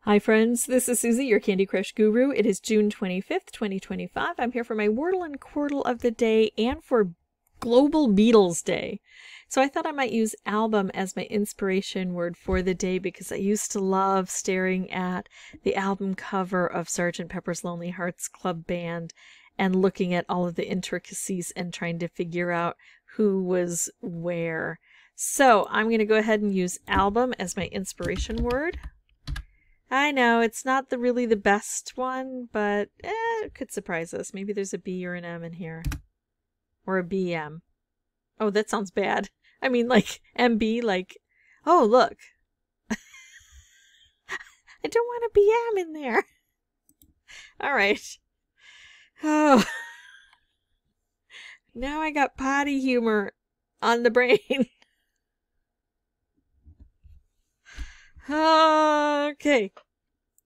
Hi friends, this is Suzy, your Candy Crush guru. It is June 25th, 2025. I'm here for my Wordle and Quordle of the day and for Global Beatles Day. So I thought I might use album as my inspiration word for the day because I used to love staring at the album cover of Sgt. Pepper's Lonely Hearts Club Band and looking at all of the intricacies and trying to figure out who was where. So I'm going to go ahead and use album as my inspiration word. I know, it's not really the best one, but it could surprise us. Maybe there's a B or an M in here. Or a BM. Oh, that sounds bad. I mean, like, MB, like, oh, look. I don't want a BM in there. All right. Oh. Now I got potty humor on the brain. Okay.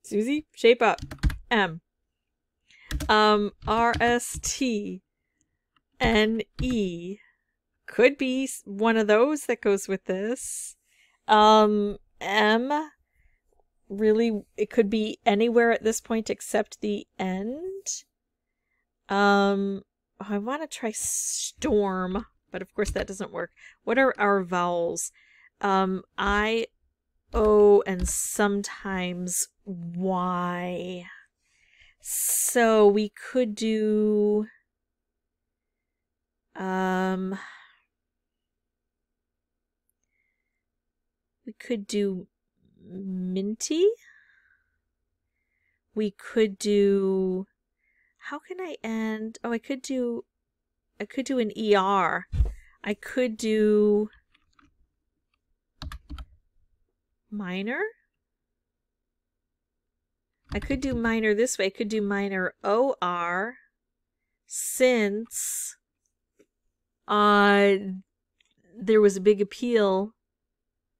Suzy, shape up. M. R-S-T-N-E. Could be one of those that goes with this. M. Really, it could be anywhere at this point except the end. I want to try storm, but of course that doesn't work. What are our vowels? I, O, and sometimes Y. So we could do Minty. We could do, how can I end? Oh, I could do an ER. I could do minor. I could do minor this way. I could do minor OR since there was a big appeal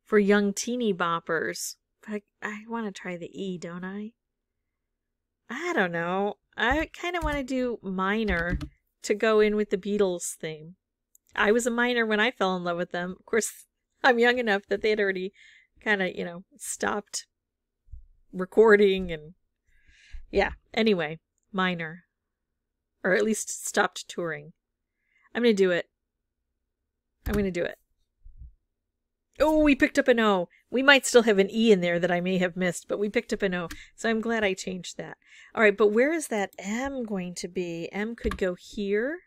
for young teeny boppers. But I want to try the E, don't I? I don't know. I kind of want to do minor to go in with the Beatles theme. I was a minor when I fell in love with them. Of course, I'm young enough that they had already kind of, stopped recording and yeah. Anyway, minor. Or at least stopped touring. I'm going to do it. I'm going to do it. Oh, we picked up an O. We might still have an E in there that I may have missed, but we picked up an O. So I'm glad I changed that. All right, but where is that M going to be? M could go here,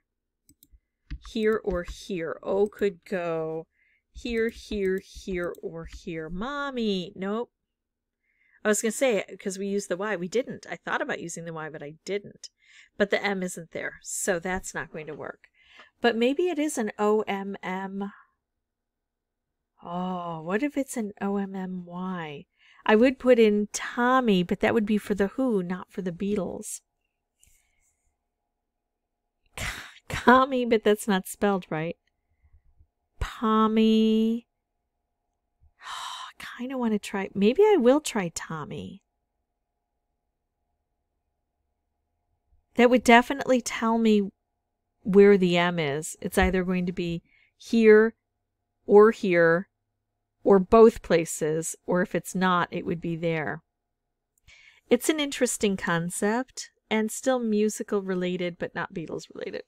here, or here. O could go here, here, here, or here. Mommy. Nope. I was going to say, because we used the Y. We didn't. I thought about using the Y, but I didn't. But the M isn't there, so that's not going to work. But maybe it is an OMM. Oh, what if it's an OMMY? I would put in Tommy, but that would be for the Who, not for the Beatles. Tommy, but that's not spelled right. Pommy. Oh, I kind of want to try. Maybe I will try Tommy. That would definitely tell me where the M is. It's either going to be here, or both places, or if it's not, it would be there. It's an interesting concept and still musical related, but not Beatles related.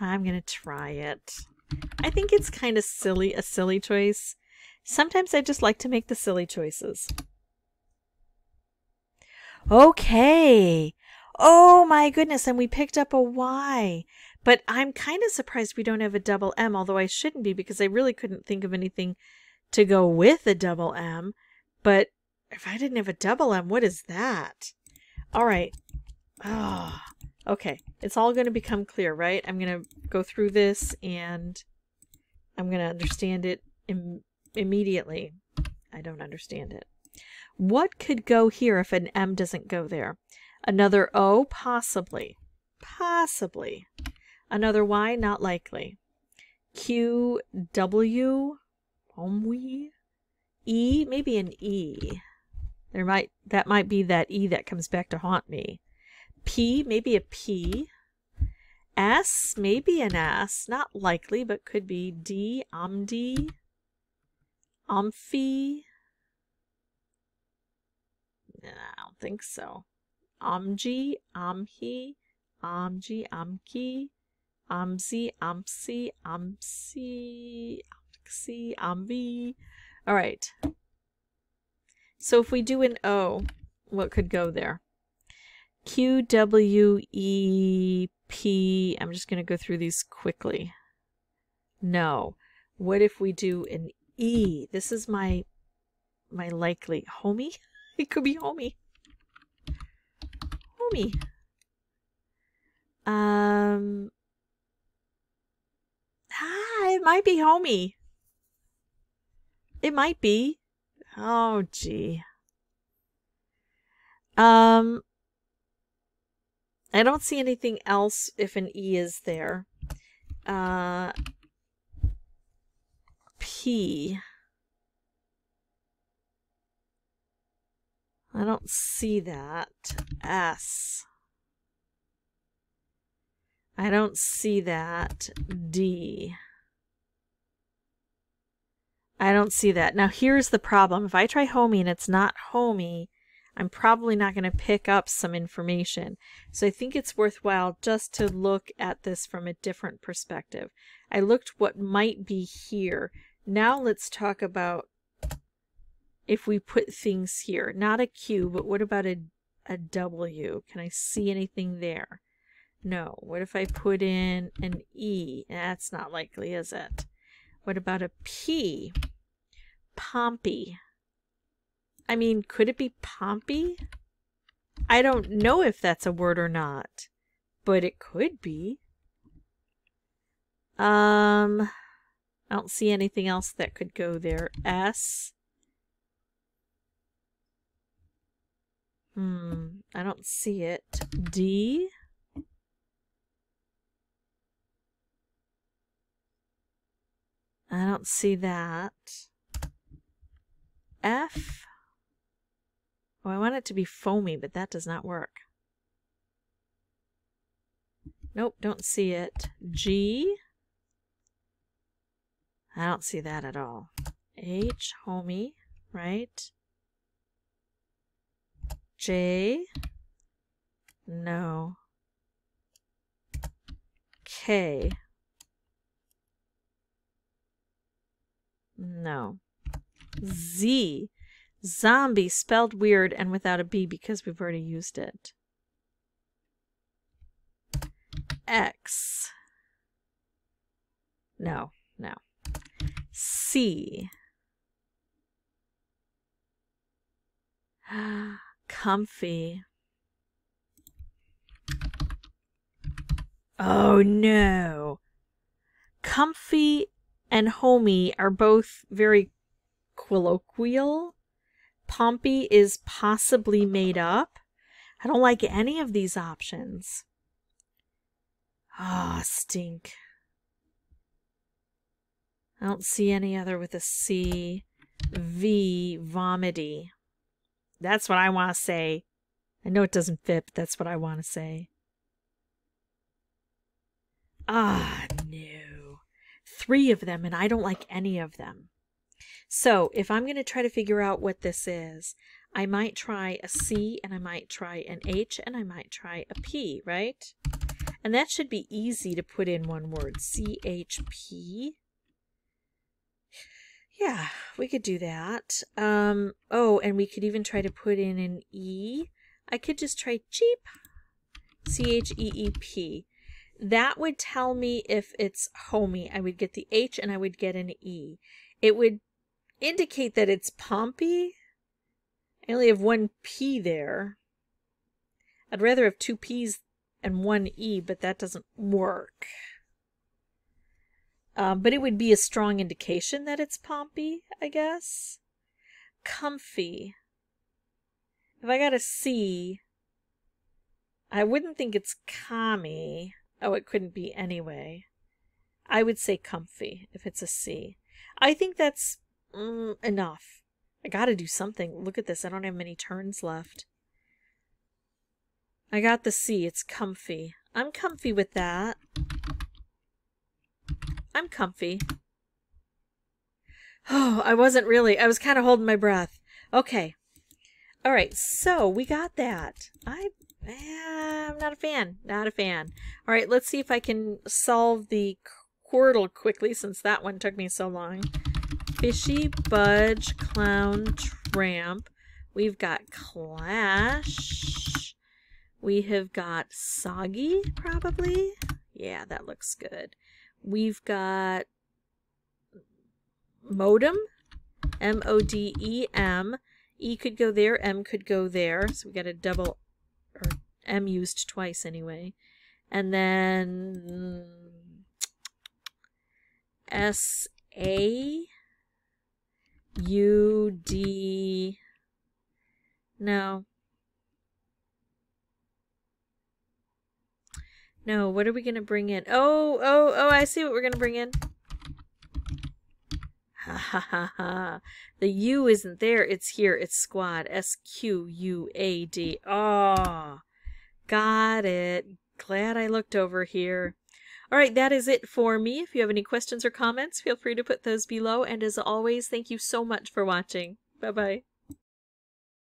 I'm going to try it. I think it's kind of silly, a silly choice. Sometimes I just like to make the silly choices. Okay. Oh my goodness, and we picked up a Y. But I'm kind of surprised we don't have a double M, although I shouldn't be because I really couldn't think of anything to go with a double M. But if I didn't have a double M, what is that? All right. Oh, okay. It's all going to become clear, right? I'm going to go through this and I'm going to understand it immediately. I don't understand it. What could go here if an M doesn't go there? Another O? Possibly. Possibly. Another Y? Not likely. Q, W, E? Maybe an E. That might be that E that comes back to haunt me. P? Maybe a P. S? Maybe an S. Not likely, but could be. D? Omdi? Omfy? Nah, I don't think so. Omji, Omhi, Omji, Omki, Omzi, Omsi, Omsi, Omxi, Omvi. All right. So if we do an O, what could go there? Q, W, E, P. I'm just going to go through these quickly. No. What if we do an E? This is my likely. Homie? It could be homie. Homie. It might be homie. It might be. Oh, gee. I don't see anything else if an E is there. P. I don't see that. S. I don't see that. D. I don't see that. Now here's the problem. If I try homie and it's not homie, I'm probably not going to pick up some information. So I think it's worthwhile just to look at this from a different perspective. I looked what might be here. Now let's talk about if we put things here. Not a Q, but what about a W? Can I see anything there? No. What if I put in an E? That's not likely, is it? What about a P? Pompey. I mean, could it be Pompey? I don't know if that's a word or not, but it could be. I don't see anything else that could go there. S. I don't see it. D. I don't see that. F. Oh, I want it to be foamy, but that does not work. Nope, don't see it. G. I don't see that at all. H, homie, right? J. No. K. No. Z. Zombie spelled weird and without a B because we've already used it. X. No, no. C. Comfy. Oh no. Comfy and homey are both very colloquial. Pompey is possibly made up. I don't like any of these options. Ah, stink. I don't see any other with a C. V, vomity. That's what I want to say. I know it doesn't fit, but that's what I want to say. Ah, no. 3 of them, and I don't like any of them. So if I'm going to try to figure out what this is, I might try a C, and I might try an H, and I might try a P, right? And that should be easy to put in one word. CHP. Yeah, we could do that. Oh, and we could even try to put in an E. I could just try cheap. CHEEP. That would tell me if it's homey. I would get the H and I would get an E. It would indicate that it's Pompey. I only have 1 P there. I'd rather have 2 P's and 1 E, but that doesn't work. But it would be a strong indication that it's Pompey, I guess. Comfy. If I got a C, I wouldn't think it's commie. Oh, it couldn't be anyway. I would say comfy if it's a C. I think that's enough. I gotta do something. Look at this. I don't have many turns left. I got the C. It's comfy. I'm comfy with that. I'm comfy. Oh, I wasn't really. I was kind of holding my breath. Okay. All right, so we got that. I'm not a fan. Not a fan. All right, let's see if I can solve the Quordle quickly, since that one took me so long. Fishy, Budge, Clown, Tramp. We've got Clash. We have got Soggy, probably. Yeah, that looks good. We've got Modem. M-O-D-E-M. E could go there, M could go there. So we got a double, or M used twice anyway. And then S-A-U-D. No. No, what are we going to bring in? Oh, I see what we're going to bring in. Ha ha ha ha. The U isn't there, it's here. It's squad. S-Q-U-A-D. Oh, got it. Glad I looked over here. All right, that is it for me. If you have any questions or comments, feel free to put those below. And as always, thank you so much for watching. Bye-bye.